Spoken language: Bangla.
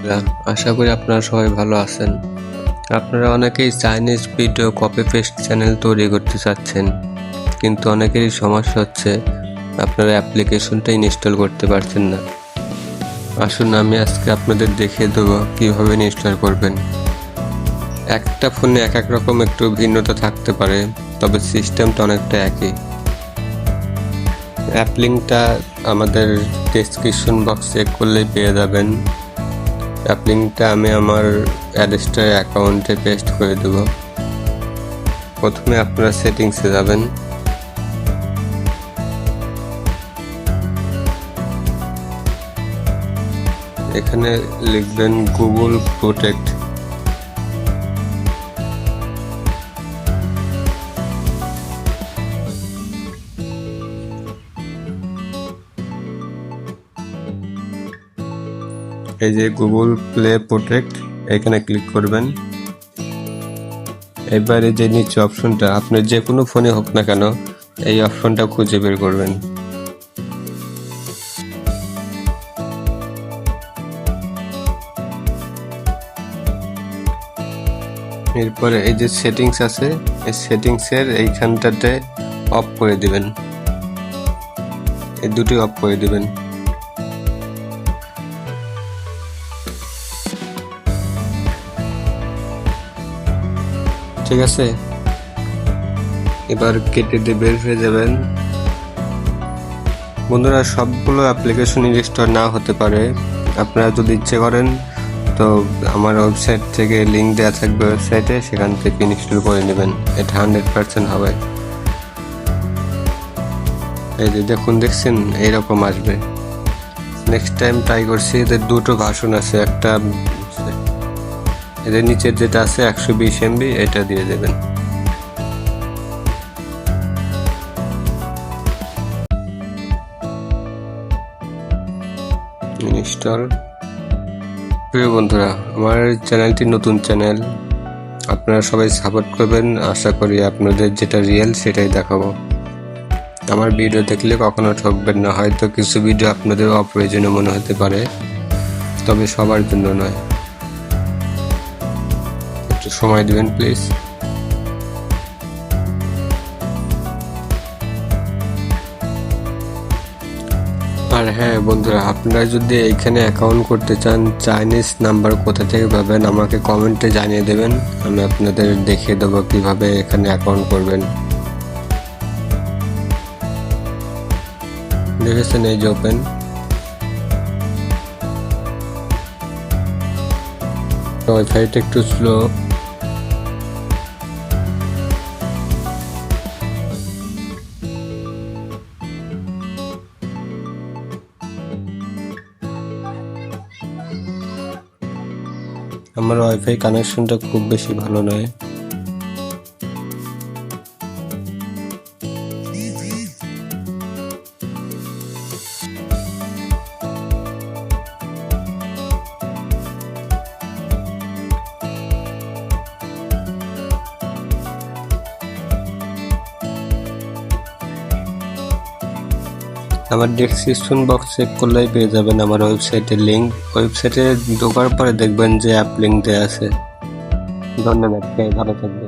বন্ধুরা, আশা করি আপনারা সবাই ভালো আছেন। আপনারা অনেকেই Chinese video copy paste channel তৈরি করতে চাচ্ছেন, কিন্তু অনেকেরই সমস্যা হচ্ছে আপনারা অ্যাপ্লিকেশনটা ইনস্টল করতে পারছেন না। আসুন আমি আজকে আপনাদের দেখিয়ে দেবো কীভাবে ইনস্টল করবেন। একটা ফোনে এক এক রকম একটু ভিন্নতা থাকতে পারে, তবে সিস্টেমটা অনেকটা একই। অ্যাপ লিঙ্কটা আমাদের ডেসক্রিপশন বক্স চেক করলেই পেয়ে যাবেন। অ্যাপ লিঙ্কটা আমি আমার অ্যাডস্টার অ্যাকাউন্টে পেস্ট করে দেব। প্রথমে আপনারা সেটিংসে যাবেন। এখানে লিখবেন গুগল প্রোটেক্ট। এই যে গুগল প্লে প্রোটেক্ট, এখানে ক্লিক করবেন। এবারে যে নিচে অপশনটা, আপনার যে কোনো ফোনে হোক না কেন এই অপশনটা খুঁজে বের করবেন। এরপরে এই যে সেটিংস আছে, এই সেটিংসের এইখানটাতে অফ করে দিবেন, এই দুটি অফ করে দিবেন। ঠিক আছে, এবার কেটে দিয়ে বের হয়ে যাবেন। বন্ধুরা, সবগুলো অ্যাপ্লিকেশন ইনস্টল না হতে পারে। আপনারা যদি ইচ্ছে করেন তো আমার ওয়েবসাইট থেকে লিঙ্ক দেওয়া থাকবে ওয়েবসাইটে, সেখান থেকে ইনস্টল করে নেবেন। এটা 100% হবে। এই যে দেখছেন এইরকম আসবে। নেক্সট টাইম ট্রাই করছি, এদের দুটো ভার্সন আছে। একটা এদের নিচের যেটা আছে 120 MB, এটা দিয়ে দেবেন। ইনস্টল। প্রিয় বন্ধুরা, আমার চ্যানেলটি নতুন চ্যানেল, আপনারা সবাই সাপোর্ট করবেন। আশা করি আপনাদের যেটা রিয়েল সেটাই দেখাবো। আমার ভিডিও দেখলে কখনো ঠকবেন না। হয়তো কিছু ভিডিও আপনাদের অপ্রয়োজনীয় মনে হতে পারে, তবে সবার জন্য নয়। একটু সময় দিবেন প্লিজ। আর হ্যাঁ বন্ধুরা, আপনারা যদি এইখানে অ্যাকাউন্ট করতে চান, চাইনিজ নাম্বার কোথা থেকে পাবেন আমাকে কমেন্টে জানিয়ে দেবেন। আমি আপনাদের দেখিয়ে দেবো কিভাবে এখানে অ্যাকাউন্ট করবেন। দেখেছেন, এই যে ওপেন। ওয়াইফাইটা একটু স্লো। আমার ওয়াইফাই কানেকশনটা খুব বেশি ভালো নয়। আমার ডেসক্রিপশন বক্স চেক করলেই পেয়ে যাবেন আমার ওয়েবসাইটের লিঙ্ক। ওয়েবসাইটে ঢোকার পরে দেখবেন যে অ্যাপ লিঙ্ক দেওয়া আছে। ধন্যবাদ, ভালো থাকবেন।